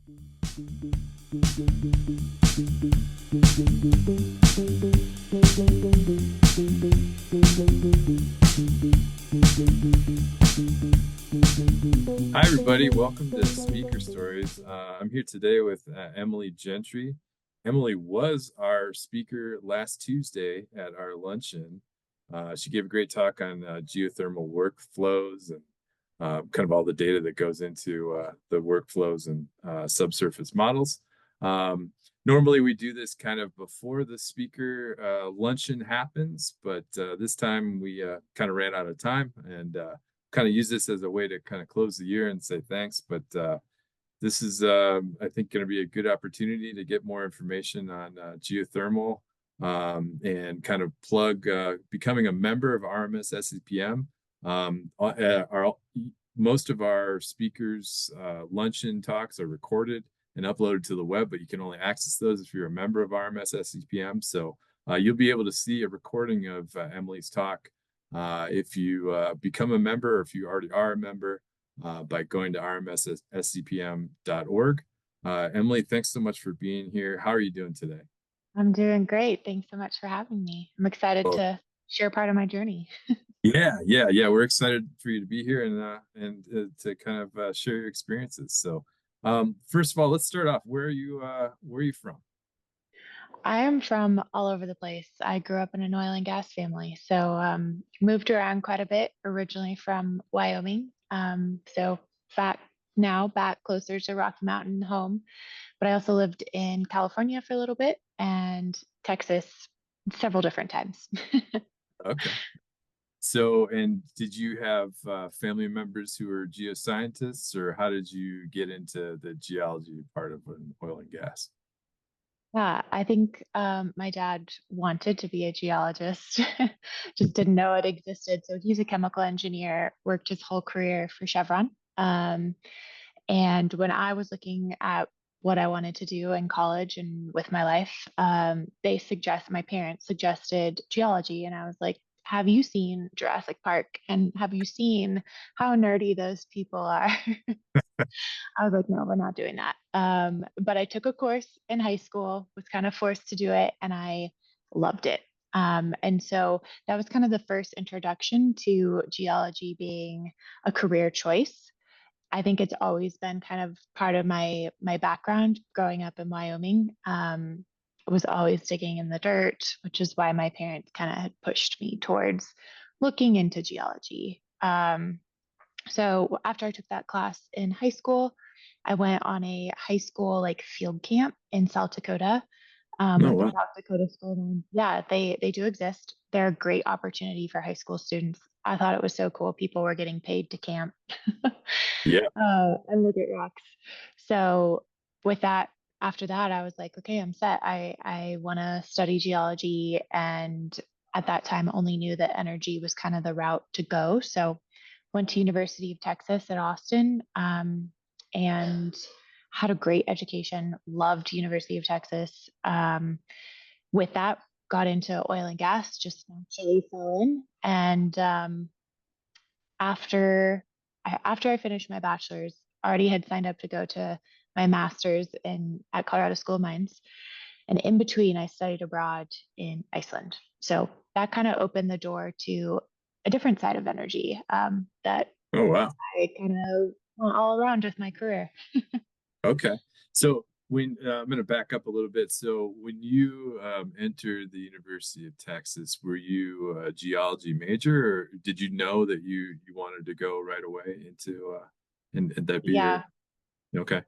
Hi, everybody. Welcome to Speaker Stories. I'm here today with Emilie Gentry. Emilie was our speaker last Tuesday at our luncheon. She gave a great talk on geothermal workflows and kind of all the data that goes into the workflows and subsurface models. Normally, we do this kind of before the speaker luncheon happens, but this time we kind of ran out of time and kind of use this as a way to kind of close the year and say thanks. But this is, I think, going to be a good opportunity to get more information on geothermal and kind of plug becoming a member of RMS SCPM. Most of our speakers' luncheon talks are recorded and uploaded to the web, but you can only access those if you're a member of RMS SCPM. So you'll be able to see a recording of Emilie's talk if you become a member, or if you already are a member, by going to rmsscpm.org. Emilie, thanks so much for being here. How are you doing today? I'm doing great. Thanks so much for having me. I'm excited Well, to share part of my journey. yeah. We're excited for you to be here and to kind of share your experiences. So, first of all, let's start off. Where are you from? I am from all over the place. I grew up in an oil and gas family, so moved around quite a bit. Originally from Wyoming, so back back closer to Rocky Mountain home. But I also lived in California for a little bit and Texas several different times. Okay. So, and did you have family members who were geoscientists, or how did you get into the geology part of an oil and gas? Yeah, I think my dad wanted to be a geologist, just didn't know it existed. So he's a chemical engineer, worked his whole career for Chevron. And when I was looking at what I wanted to do in college and with my life, my parents suggested geology. And I was like, have you seen Jurassic Park? And have you seen how nerdy those people are? I was like, no, we're not doing that. But I took a course in high school, was kind of forced to do it, and I loved it. And so that was kind of the first introduction to geology being a career choice. I think it's always been kind of part of my background growing up in Wyoming. I was always digging in the dirt, which is why my parents kind of had pushed me towards looking into geology. So after I took that class in high school, I went on a high school like field camp in South Dakota. No, The wow. South Dakota School Band. Yeah, they do exist. They're a great opportunity for high school students. I thought it was so cool. People were getting paid to camp Yeah. and look at rocks. So with that, after that, I was like, okay, I'm set. I want to study geology, and at that time, only knew that energy was kind of the route to go. So went to University of Texas at Austin, and had a great education. Loved University of Texas. With that, got into oil and gas. Just naturally fell in, and after after I finished my bachelor's, already had signed up to go to my master's in at Colorado School of Mines. And in between, I studied abroad in Iceland. So that kind of opened the door to a different side of energy that Oh, wow. I kind of went all around with my career. Okay. So when I'm going to back up a little bit. So when you entered the University of Texas, were you a geology major, or did you know that you wanted to go right away into and that be your Yeah, okay?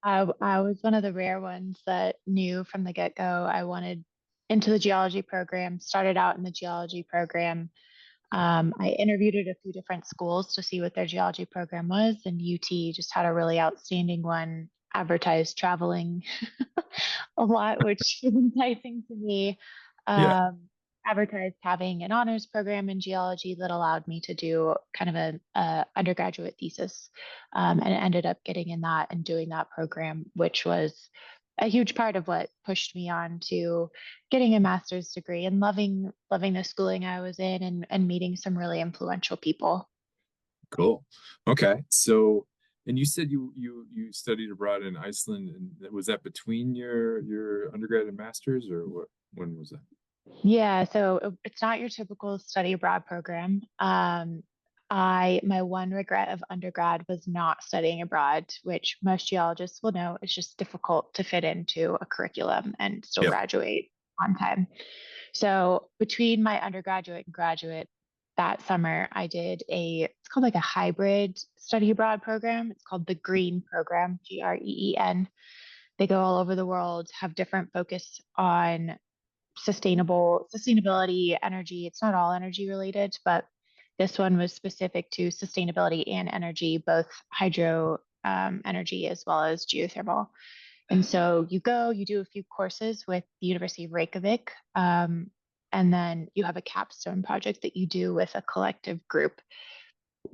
I was one of the rare ones that knew from the get go I wanted into the geology program, started out in the geology program. I interviewed at a few different schools to see what their geology program was, and UT just had a really outstanding one, advertised traveling a lot, which was enticing to me. Yeah. Um, Advertised having an honors program in geology that allowed me to do kind of a undergraduate thesis, and ended up getting in that and doing that program, which was a huge part of what pushed me on to getting a master's degree and loving the schooling I was in and meeting some really influential people. Cool. Okay. So And you said you studied abroad in Iceland, and was that between your undergrad and master's, or what? When was that? Yeah, so it's not your typical study abroad program. My one regret of undergrad was not studying abroad, which most geologists will know is just difficult to fit into a curriculum and still Yeah. graduate on time. So between my undergraduate and graduate that summer, I did it's called like a hybrid study abroad program. It's called the Green Program, GREEN. They go all over the world, have different focus on sustainability, energy. It's not all energy related, but this one was specific to sustainability and energy, both hydro energy as well as geothermal. And so you go, you do a few courses with the University of Reykjavik, and then you have a capstone project that you do with a collective group.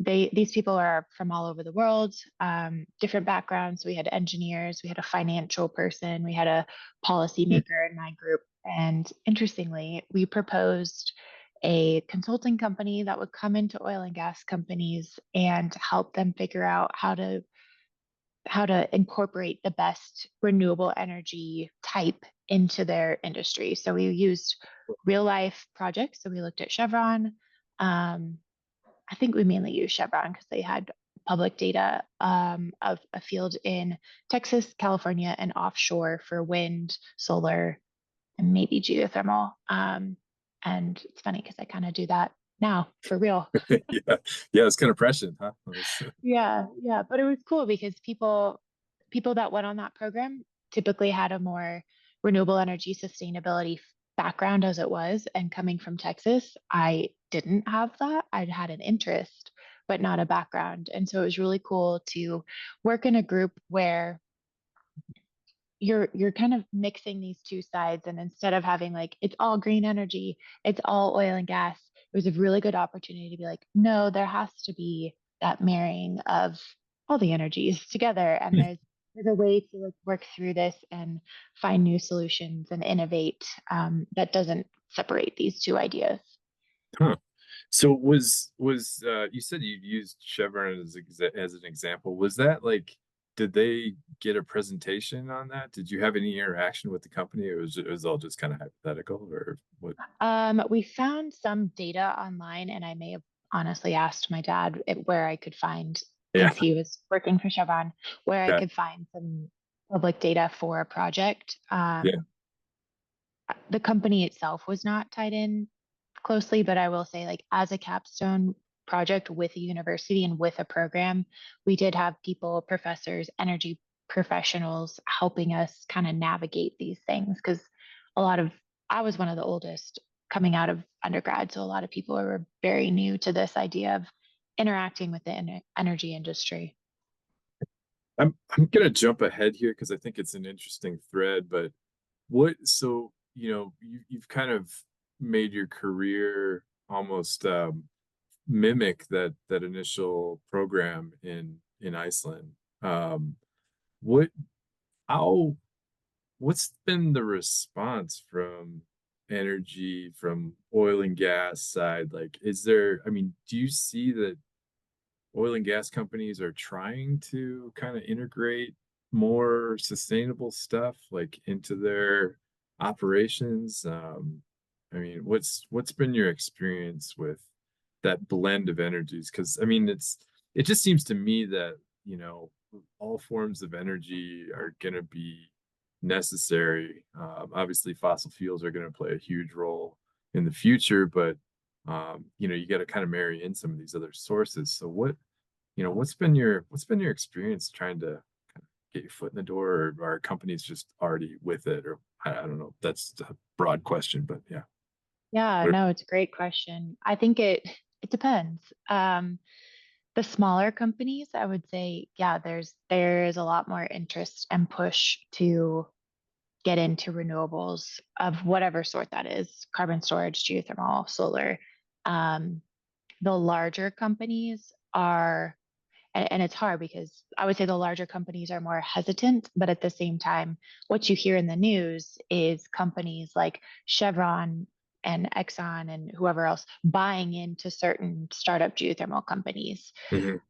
These people are from all over the world, different backgrounds. We had engineers, we had a financial person, we had a policymaker in my group. And interestingly, we proposed a consulting company that would come into oil and gas companies and help them figure out how to incorporate the best renewable energy type into their industry. So we used real life projects. So we looked at Chevron. I think we mainly used Chevron because they had public data of a field in Texas, California, and offshore for wind, solar, and maybe geothermal. And it's funny because I kind of do that now for real. Yeah, yeah, it's kind of prescient, huh? Yeah, yeah, but it was cool because people that went on that program typically had a more renewable energy sustainability background as it was, and coming from Texas, I didn't have that. I'd had an interest, but not a background. And so it was really cool to work in a group where you're kind of mixing these two sides, and instead of having like it's all green energy, it's all oil and gas, it was a really good opportunity to be like, no, there has to be that marrying of all the energies together, and there's a way to like work through this and find new solutions and innovate, that doesn't separate these two ideas. Huh. So was you said you used Chevron as an example. Was that like, did they get a presentation on that? Did you have any interaction with the company? It was all just kind of hypothetical, or what? We found some data online, and I may have honestly asked my dad where I could find, Yeah. since he was working for Chevron, where I Yeah. could find some public data for a project. Yeah. The company itself was not tied in closely, but I will say, like, as a capstone project with a university and with a program, we did have people, professors, energy professionals helping us kind of navigate these things because a lot of, I was one of the oldest coming out of undergrad. So a lot of people were very new to this idea of interacting with the energy industry. I'm gonna jump ahead here because I think it's an interesting thread, but so you've kind of made your career almost mimic that initial program in Iceland. What how what's been the response from energy, from oil and gas side? Like, I mean, do you see that oil and gas companies are trying to kind of integrate more sustainable stuff like into their operations? I mean, what's been your experience with that blend of energies? Because I mean, it just seems to me that, you know, all forms of energy are going to be necessary. Obviously, fossil fuels are going to play a huge role in the future, but you got to kind of marry in some of these other sources. So what's been your experience trying to kind of get your foot in the door, or are companies just already with it? Or I don't know. That's a broad question, but yeah. Yeah, What- no, it's a great question. I think it depends. The smaller companies, I would say, yeah, there is a lot more interest and push to get into renewables of whatever sort that is, carbon storage, geothermal, solar. Um, the larger companies are, and it's hard because I would say the larger companies are more hesitant, but at the same time, what you hear in the news is companies like Chevron and Exxon and whoever else buying into certain startup geothermal companies. Mhm.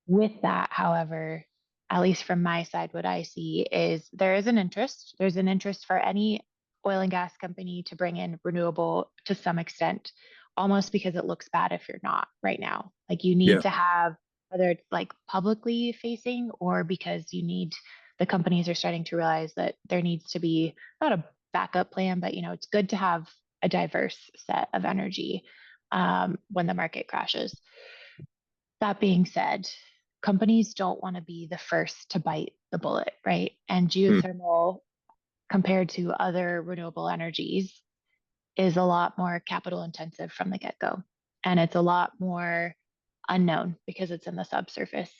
With that, however, at least from my side, what I see is there is an interest. There's an interest for any oil and gas company to bring in renewable to some extent, almost because it looks bad if you're not right now. Like you need Yeah. to have, whether it's like publicly facing or because you need, the companies are starting to realize that there needs to be not a backup plan, but it's good to have a diverse set of energy when the market crashes. That being said, companies don't want to be the first to bite the bullet, right? And Hmm. geothermal, compared to other renewable energies, is a lot more capital intensive from the get go. And it's a lot more unknown because it's in the subsurface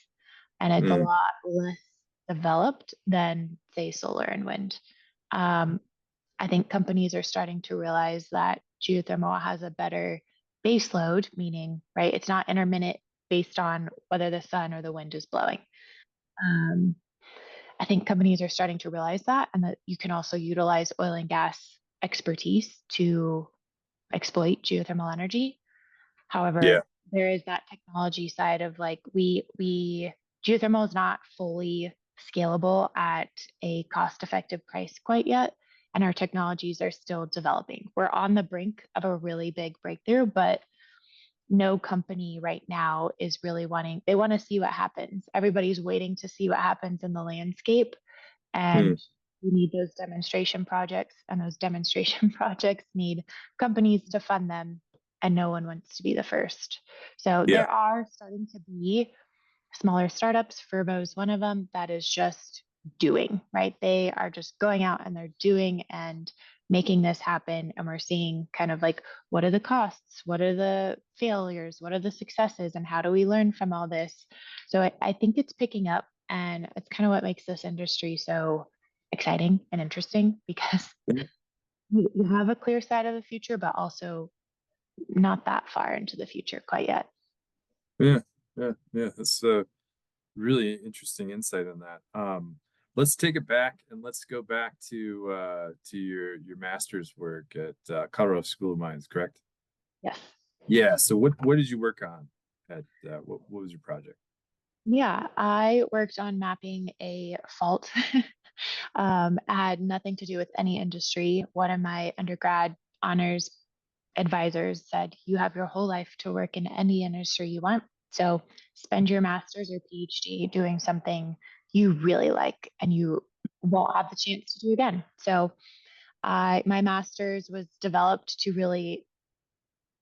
and it's a Hmm. lot less developed than, say, solar and wind. Um, I think companies are starting to realize that geothermal has a better base load, meaning, right, it's not intermittent based on whether the sun or the wind is blowing. Um, I think companies are starting to realize that, and that you can also utilize oil and gas expertise to exploit geothermal energy. Yeah. However, there is that technology side of like we geothermal is not fully scalable at a cost-effective price quite yet, and our technologies are still developing. We're on the brink of a really big breakthrough, but no company right now is really wanting, they want to see what happens. Everybody's waiting to see what happens in the landscape, Hmm. and we need those demonstration projects, and those demonstration projects need companies to fund them, and no one wants to be the first. So Yeah. there are starting to be smaller startups. Furbo is one of them that is just doing, right? They are just going out and they're doing and making this happen. And we're seeing kind of like, what are the costs? What are the failures? What are the successes? And how do we learn from all this? So I think it's picking up, and it's kind of what makes this industry so exciting and interesting because you have a clear side of the future, but also not that far into the future quite yet. Yeah. Yeah. Yeah. That's really interesting insight on that. Let's take it back and let's go back to your master's work at Colorado School of Mines, correct? Yes. Yeah. So what did you work on at what was your project? Yeah, I worked on mapping a fault. Had nothing to do with any industry. One of my undergrad honors advisors said, "You have your whole life to work in any industry you want. So spend your master's or PhD doing something you really like and you won't have the chance to do again." So my master's was developed to really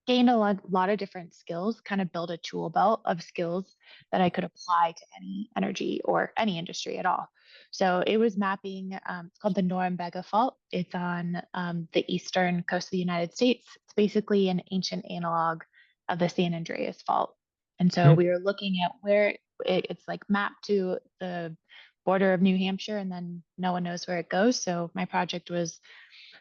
gain a lot of different skills, kind of build a tool belt of skills that I could apply to any energy or any industry at all. So it was mapping, it's called the Norumbega Fault. It's on the eastern coast of the United States. It's basically an ancient analog of the San Andreas Fault. And so Hmm. we were looking at where it's like mapped to the border of New Hampshire, and then no one knows where it goes. So my project was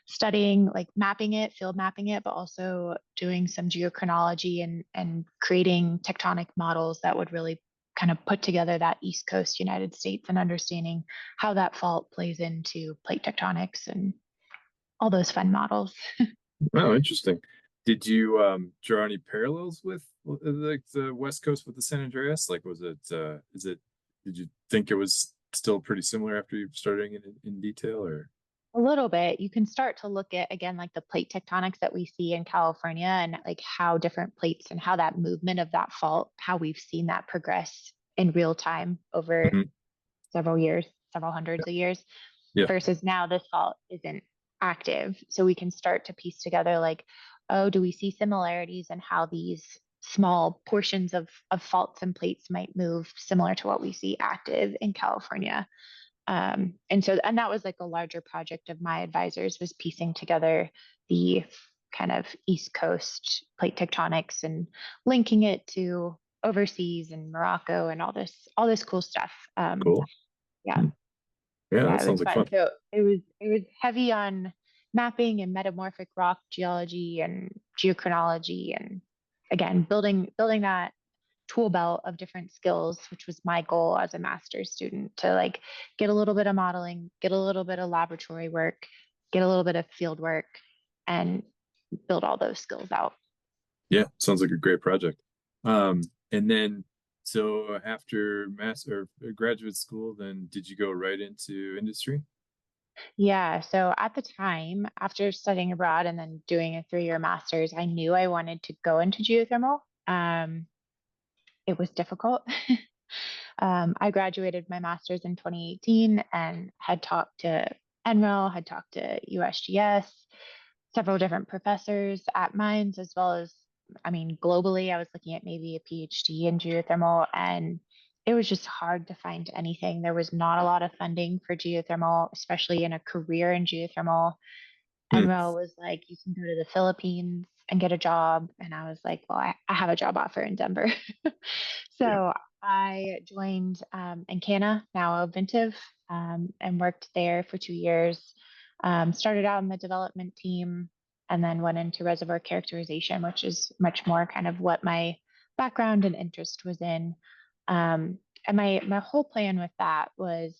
studying, like mapping it, field mapping it, but also doing some geochronology and creating tectonic models that would really kind of put together that East Coast United States and understanding how that fault plays into plate tectonics and all those fun models. Oh, interesting. Did you draw any parallels with like the West Coast with the San Andreas? Like, was it is it did you think it was still pretty similar after you studying it in detail or? A little bit. You can start to look at again like the plate tectonics that we see in California and like how different plates and how that movement of that fault, how we've seen that progress in real time over Mhm. several years, several hundreds of years, Yeah. versus now this fault isn't active. So we can start to piece together like, oh, do we see similarities in how these small portions of faults and plates might move similar to what we see active in California? And that was like a larger project of my advisors, was piecing together the kind of East Coast plate tectonics and linking it to overseas and Morocco and all this cool stuff. Cool. Yeah, Hmm. Yeah, that yeah, it was sounds like fun. fun. So it was heavy on mapping and metamorphic rock geology and geochronology, and again building that tool belt of different skills, which was my goal as a master's student, to like get a little bit of modeling, get a little bit of laboratory work, get a little bit of field work, and build all those skills out. Yeah, sounds like a great project. Um, and then So after master or graduate school, then did you go right into industry? Yeah. So at the time, after studying abroad and then doing a 3-year master's, I knew I wanted to go into geothermal. It was difficult. I graduated my master's in 2018 and had talked to NREL, had talked to USGS, several different professors at mines, as well as, I mean, globally, I was looking at maybe a PhD in geothermal, and it was just hard to find anything. There was not a lot of funding for geothermal, especially in a career in geothermal. Hmm. NREL was like, you can go to the Philippines and get a job. And I was like, well, I have a job offer in Denver. Yeah. So I joined Encana, now Oventive, and worked there for 2 years. Started out in the development team and then went into reservoir characterization, which is much more kind of what my background and interest was in. And my whole plan with that was,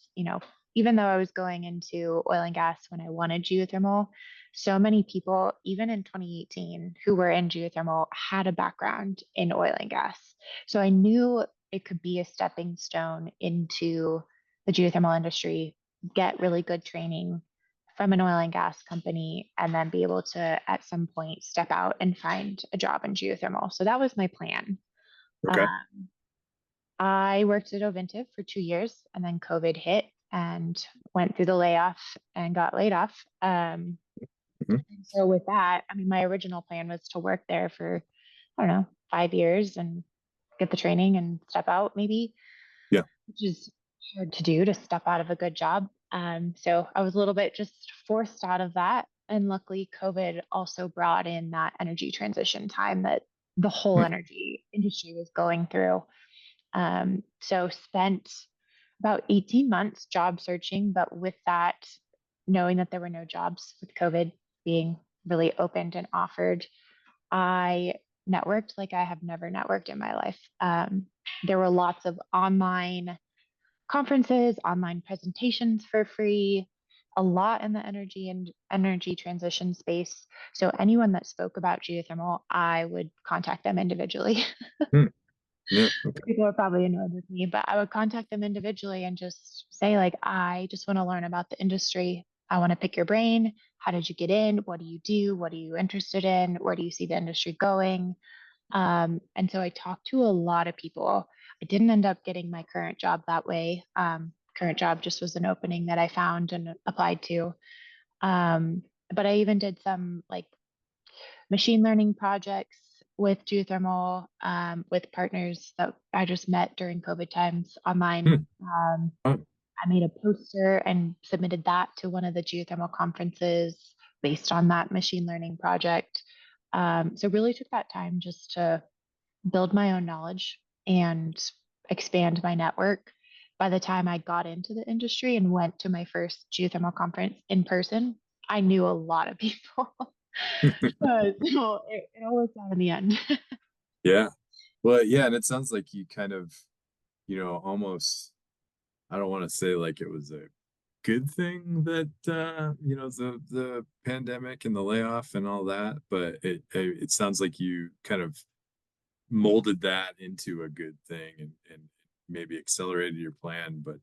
even though I was going into oil and gas when I wanted geothermal, so many people, even in 2018, who were in geothermal had a background in oil and gas. So I knew it could be a stepping stone into the geothermal industry, get really good training from an oil and gas company, and then be able to, at some point, step out and find a job in geothermal. So that was my plan. Okay. I worked at Oventive for 2 years, and then COVID hit and went through the layoff and got laid off. Mhm. And so with that, I mean, my original plan was to work there for, I don't know, 5 years and get the training and step out maybe, Yeah. which is hard to do to step out of a good job. So I was a little bit just forced out of that. And luckily, COVID also brought in that energy transition time that the whole Hmm. energy industry was going through. So spent about 18 months job searching, but with that, knowing that there were no jobs with COVID being really opened and offered, I networked like I have never networked in my life. There were lots of online conferences, online presentations for free, a lot in the energy and energy transition space. So anyone that spoke about geothermal, I would contact them individually. Hmm. Yeah. Okay. People are probably annoyed with me, but I would contact them individually and just say, like, I just want to learn about the industry. I want to pick your brain. How did you get in? What do you do? What are you interested in? Where do you see the industry going? And so I talked to a lot of people. I didn't end up getting my current job that way. Current job just was an opening that I found and applied to. Um, but I even did some like machine learning projects with geothermal with partners that I just met during COVID times online. Hmm. Fun. I made a poster and submitted that to one of the geothermal conferences based on that machine learning project. So really took that time just to build my own knowledge and expand my network. By the time I got into the industry and went to my first geothermal conference in person, I knew a lot of people. So it all worked out in the end. Yeah. Well, yeah, and it sounds like you kind of, almost, I don't want to say like it was a good thing that the pandemic and the layoff and all that, but it sounds like you kind of molded that into a good thing and maybe accelerated your plan, but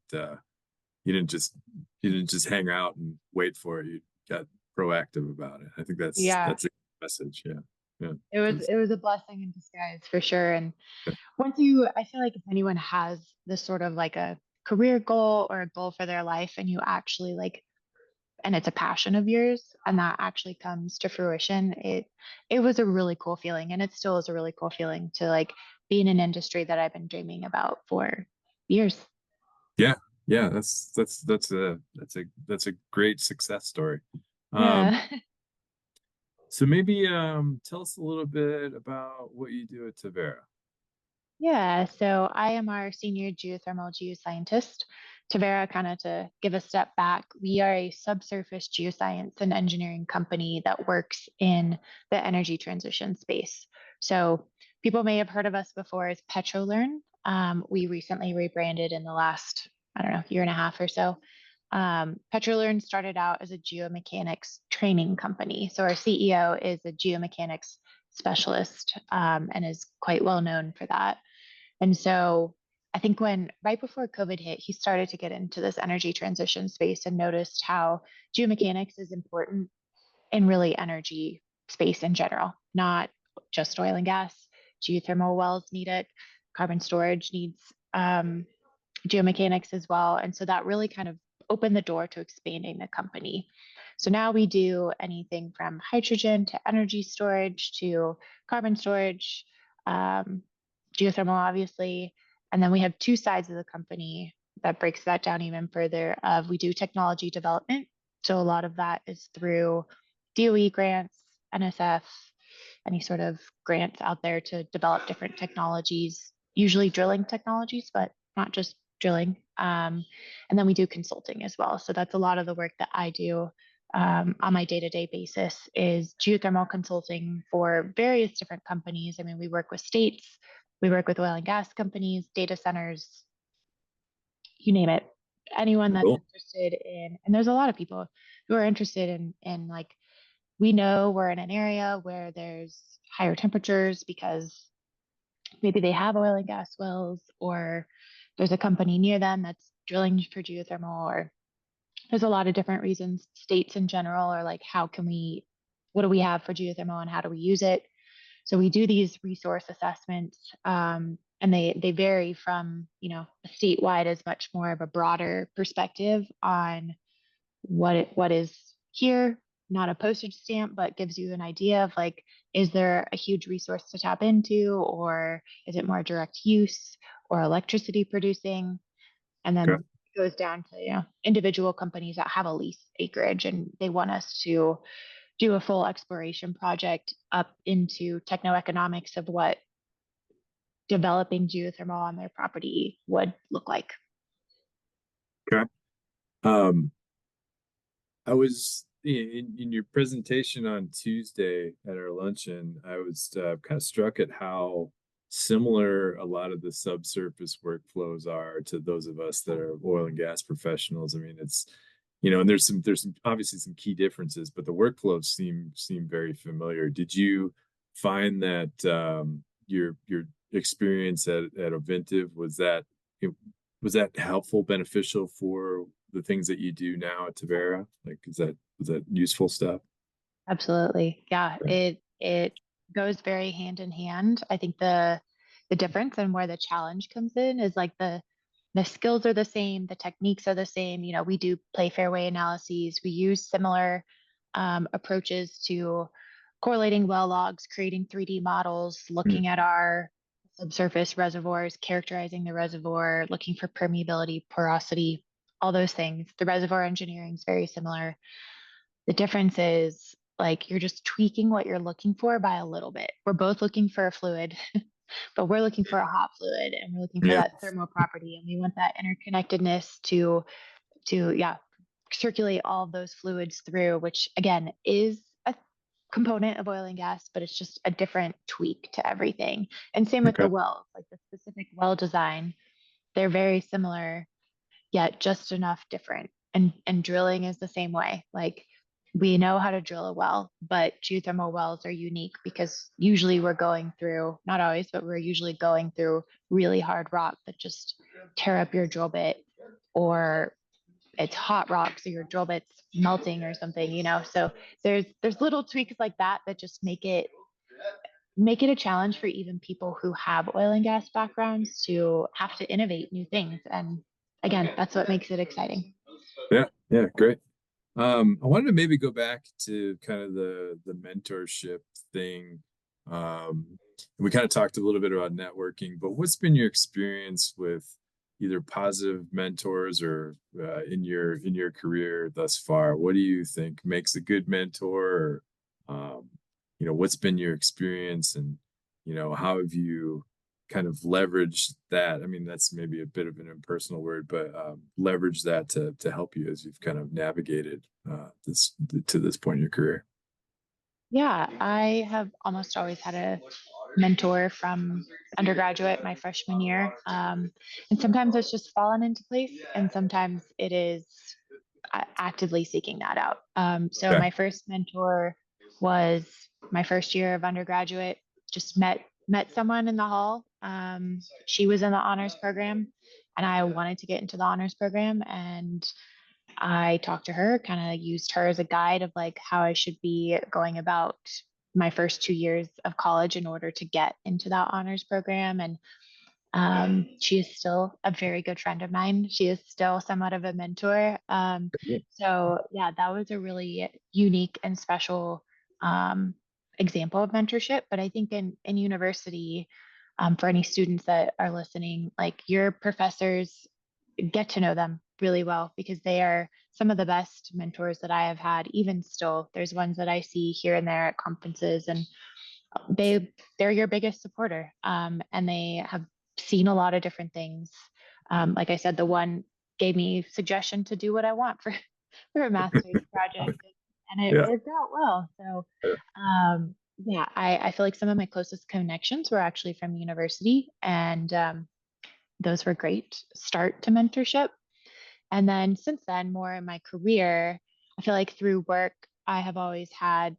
you didn't just you didn't just hang out and wait for it. You got proactive about it. I think that's Yeah, that's a good message. Yeah. Yeah. it was Because it was a blessing in disguise for sure. And once you, I feel like if anyone has this sort of like a career goal or a goal for their life and you actually like, and it's a passion of yours and that actually comes to fruition, it was a really cool feeling. And it still is a really cool feeling to like be in an industry that I've been dreaming about for years. yeah, yeah, that's a great success story. Um, Yeah. so maybe tell us a little bit about what you do at Tavera. Yeah, so I am our senior geothermal geoscientist. Tavera, kind of to give a step back, we are a subsurface geoscience and engineering company that works in the energy transition space. So people may have heard of us before as PetroLearn. We recently rebranded in the last, I don't know, year and a half or so. PetroLearn started out as a geomechanics training company. So our CEO is a geomechanics specialist and is quite well known for that. And so I think when right before COVID hit, he started to get into this energy transition space and noticed how geomechanics is important in really energy space in general, not just oil and gas. Geothermal wells need it, carbon storage needs geomechanics as well. And so that really kind of opened the door to expanding the company. So now we do anything from hydrogen to energy storage to carbon storage, um, geothermal, obviously. And then we have two sides of the company that breaks that down even further. Of we do technology development. So a lot of that is through DOE grants, NSF, any sort of grants out there to develop different technologies, usually drilling technologies, but not just drilling. And then we do consulting as well. So that's a lot of the work that I do on my day-to-day basis is geothermal consulting for various different companies. I mean, we work with states, we work with oil and gas companies, data centers, you name it. Anyone that's Cool. interested in, and there's a lot of people who are interested in like we know we're in an area where there's higher temperatures because maybe they have oil and gas wells, or there's a company near them that's drilling for geothermal, or there's a lot of different reasons. States in general are like, how can we, what do we have for geothermal and how do we use it? So we do these resource assessments, and they vary from statewide as much more of a broader perspective on what is here, not a postage stamp, but gives you an idea of like, is there a huge resource to tap into, or is it more direct use or electricity producing? And Okay. then it goes down to individual companies that have a lease acreage and they want us to do a full exploration project up into techno-economics of what developing geothermal on their property would look like. Okay. Um, I was in your presentation on Tuesday at our luncheon. I was kind of struck at how similar a lot of the subsurface workflows are to those of us that are oil and gas professionals. I mean, and there's some obviously some key differences, but the workflows seem very familiar. Did you find that your experience at Ovintiv was that helpful, beneficial for the things that you do now at Tavera? Like, was that useful stuff? Absolutely. Yeah, Yeah. it goes very hand in hand. I think the difference and where the challenge comes in is like the skills are the same, the techniques are the same. We do play fairway analyses. We use similar approaches to correlating well logs, creating 3D models, Hmm. looking at our subsurface reservoirs, characterizing the reservoir, looking for permeability, porosity, all those things. The reservoir engineering is very similar. The difference is like you're just tweaking what you're looking for by a little bit. We're both looking for a fluid, but we're looking for a hot fluid and we're looking for Yeah. that thermal property and we want that interconnectedness to yeah, circulate all of those fluids through, which again is a component of oil and gas, but it's just a different tweak to everything. And same with the Okay. wells, like the specific well design, they're very similar yet just enough different. And drilling is the same way. Like we know how to drill a well, but geothermal wells are unique because usually we're going through, not always, but we're usually going through really hard rock that just tear up your drill bit, or it's hot rock, so your drill bit's melting or something. So there's little tweaks like that that just make it a challenge for even people who have oil and gas backgrounds to have to innovate new things. And again, that's what makes it exciting. Yeah. Yeah. Great. I wanted to maybe go back to kind of the mentorship thing. We kind of talked a little bit about networking, but what's been your experience with either positive mentors or in your career thus far? What do you think makes a good mentor? Or, what's been your experience, and how have you kind of leverage that? I mean, that's maybe a bit of an impersonal word, but leverage that to help you as you've kind of navigated this to this point in your career. Yeah, I have almost always had a mentor from undergraduate, my freshman year. And sometimes it's just fallen into place, and sometimes it is actively seeking that out. So Okay. my first mentor was my first year of undergraduate, just met met someone in the hall. She was in the honors program, and I wanted to get into the honors program. And I talked to her, kind of used her as a guide of like how I should be going about my first 2 years of college in order to get into that honors program. And she is still a very good friend of mine. She is still somewhat of a mentor. So yeah, that was a really unique and special um, example of mentorship. But I think in university, for any students that are listening, like your professors, get to know them really well because they are some of the best mentors that I have had. Even still, there's ones that I see here and there at conferences, and they're your biggest supporter, and they have seen a lot of different things. Like I said, the one gave me suggestion to do what I want for for a master's project, and it Yeah. worked out well. So yeah, I feel like some of my closest connections were actually from university, and those were great start to mentorship. And then since then, more in my career, I feel like through work, I have always had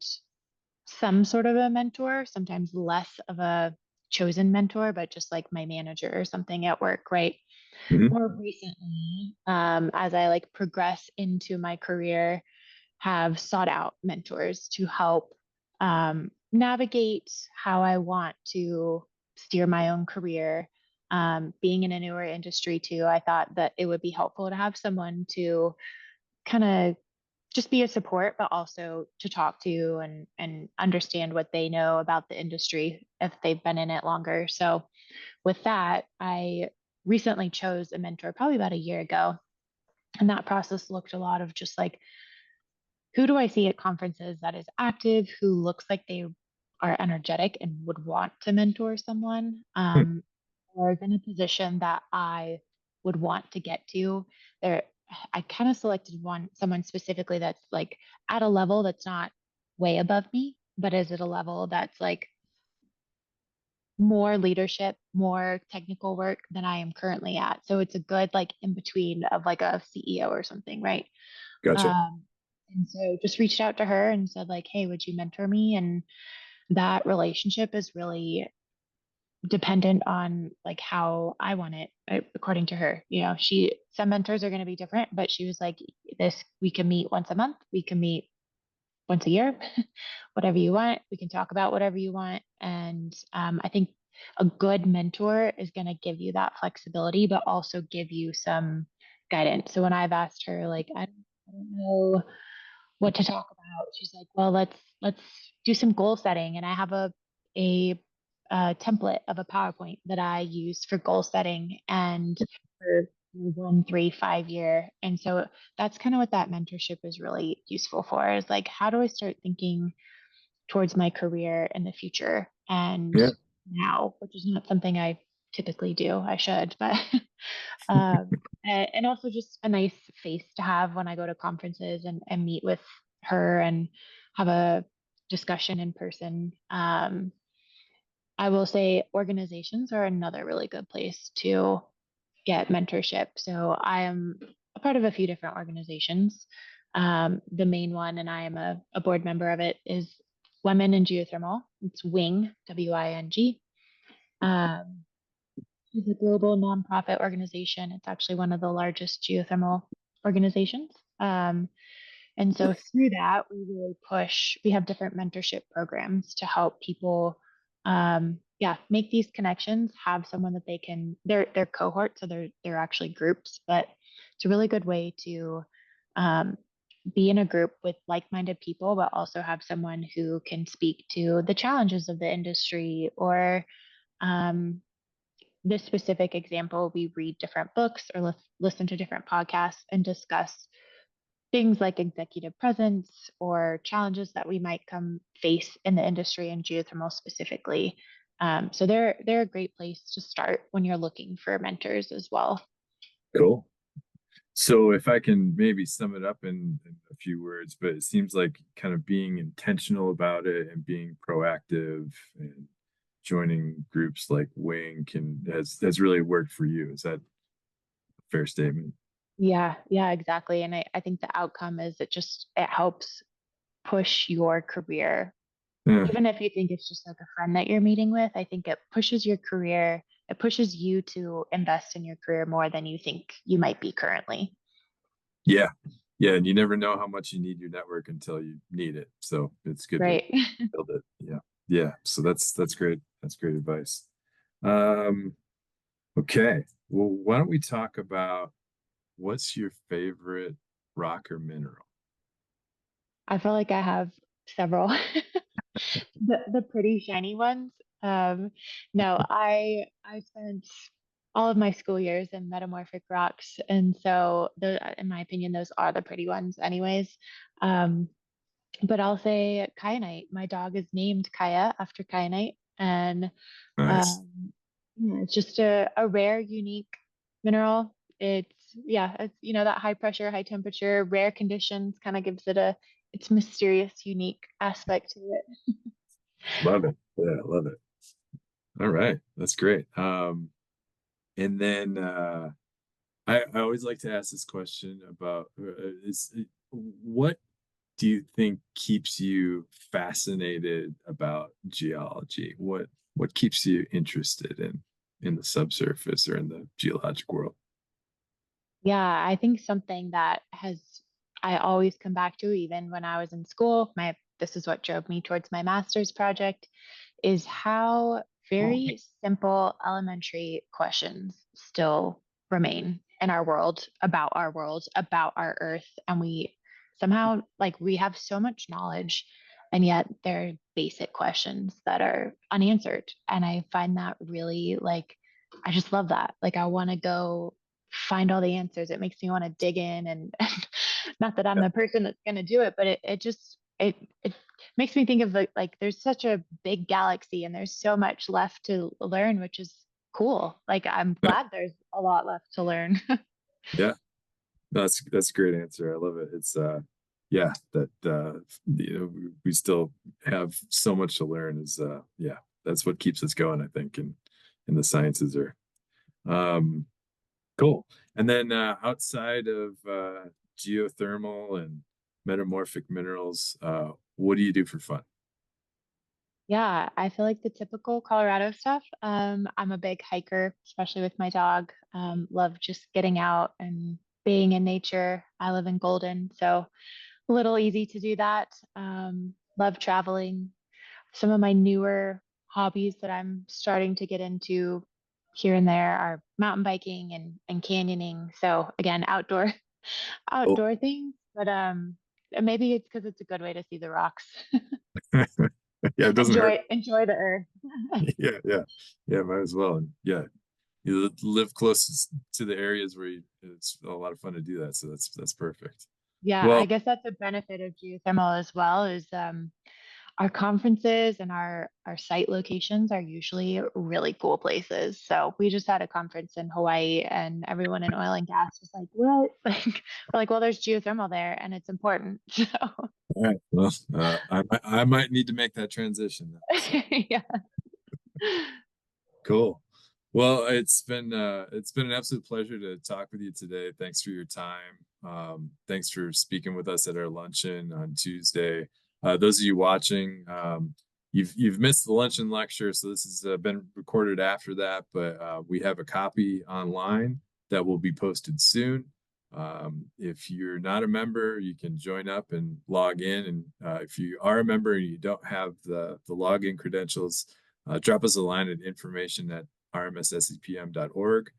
some sort of a mentor, sometimes less of a chosen mentor, but just like my manager or something at work, right? Hmm. More recently, as I like progress into my career, have sought out mentors to help navigate how I want to steer my own career. Being in a newer industry too, I thought that it would be helpful to have someone to kind of just be a support, but also to talk to and understand what they know about the industry if they've been in it longer. So with that, I recently chose a mentor probably about a year ago. And that process looked a lot of just like who do I see at conferences that is active, who looks like they are energetic and would want to mentor someone, or is in a position that I would want to get to. There, I kind of selected someone specifically that's like at a level that's not way above me, but is at a level that's like more leadership, more technical work than I am currently at. So it's a good like in between of like a CEO or something, right? Gotcha. Um, and so just reached out to her and said like, hey, would you mentor me? And that relationship is really dependent on like how I want it, according to her. You know, some mentors are going to be different, but she was like, this, we can meet once a month, we can meet once a year, whatever you want. We can talk about whatever you want. And I think a good mentor is going to give you that flexibility, but also give you some guidance. So when I've asked her, like, I don't know what to talk about, she's like, well, let's do some goal setting. And I have a, a template of a PowerPoint that I use for goal setting and for 1, 3, 5 year. And so that's kind of what that mentorship is really useful for is like, how do I start thinking towards my career in the future and Yeah. now, which is not something I typically do. I should, but and also just a nice face to have when I go to conferences and meet with her and have a discussion in person. I will say organizations are another really good place to get mentorship. So I am a part of a few different organizations. The main one, and I am a board member of it, is Women in Geothermal. It's WING, WING. Um, it's a global nonprofit organization. It's actually one of the largest geothermal organizations. And so through that, we really push, we have different mentorship programs to help people, yeah, make these connections, have someone that they can, they're cohorts, so they're actually groups, but it's a really good way to um, be in a group with like-minded people, but also have someone who can speak to the challenges of the industry or um, this specific example, we read different books or listen to different podcasts and discuss things like executive presence or challenges that we might come face in the industry and geothermal specifically. So they're a great place to start when you're looking for mentors as well. Cool. So if I can maybe sum it up in a few words, but it seems like kind of being intentional about it and being proactive and joining groups like Wing has really worked for you. Is that a fair statement? Yeah, yeah, exactly. And I think the outcome is it helps push your career Yeah. Even if you think it's just like a friend that you're meeting with, I think it pushes your career, it pushes you to invest in your career more than you think you might be currently. Yeah. Yeah. And you never know how much you need your network until you need it. So it's good to Right. build it. Yeah. Yeah. So that's great. That's great advice. Um, okay. Well, why don't we talk about what's your favorite rock or mineral? I feel like I have several. The pretty shiny ones. Um, no, I spent all of my school years in metamorphic rocks, and so in my opinion, those are the pretty ones, anyways. Um, but I'll say kyanite. My dog is named Kaya after kyanite, and Nice. um, yeah, it's just a rare, unique mineral. It's that high pressure, high temperature, rare conditions kind of gives it a its mysterious, unique aspect to it. Love it. Yeah, love it. All right. That's great. And then I always like to ask this question about what do you think keeps you fascinated about geology? What keeps you interested in the subsurface or in the geologic world? Yeah, I think something that I always come back to, even when I was in school, this is what drove me towards my master's project, is how very simple elementary questions still remain in our world, about our Earth. And we somehow, like, we have so much knowledge, and yet there are basic questions that are unanswered. And I find that really, like, I just love that. Like, I want to go find all the answers. It makes me want to dig in, and not that I'm Yeah, the person that's going to do it, but it makes me think of, like there's such a big galaxy and there's so much left to learn, which is cool. Like, I'm yeah, glad there's a lot left to learn. yeah. No, that's a great answer. I love it. It's yeah, that we still have so much to learn is yeah, that's what keeps us going, I think, and the sciences are um cool. And then outside of geothermal and metamorphic minerals, what do you do for fun? Yeah, I feel like the typical Colorado stuff. I'm a big hiker, especially with my dog. Love just getting out and being in nature. I live in Golden, so a little easy to do that. Love traveling. Some of my newer hobbies that I'm starting to get into here and there are mountain biking and canyoning. So again, Oh, outdoor things, but maybe it's because it's a good way to see the rocks. yeah, it doesn't hurt. Enjoy the earth. Yeah, yeah, yeah, might as well. And yeah, you live close to the areas where it's a lot of fun to do that. So that's perfect. Yeah, I Well, guess that's a benefit of geothermal as well, is our conferences and our site locations are usually really cool places. So we just had a conference in Hawaii, and everyone in oil and gas was like, "What?" Like, we're like, "Well, there's geothermal there, and it's important." So all right. Well, I might need to make that transition then. So yeah, cool. Well, it's been an absolute pleasure to talk with you today. Thanks for your time. Thanks for speaking with us at our luncheon on Tuesday. Those of you watching, you've missed the luncheon lecture, so this has been recorded after that. But we have a copy online that will be posted soon. If you're not a member, you can join up and log in. And if you are a member and you don't have the login credentials, drop us a line at information@rmsscpm.org.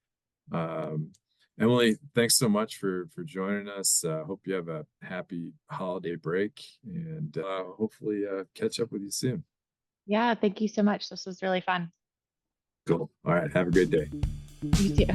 Um, Emilie, thanks so much for joining us. Hope you have a happy holiday break and hopefully catch up with you soon. yeah. Thank you so much. This was really fun. Cool. All right. Have a great day. You too.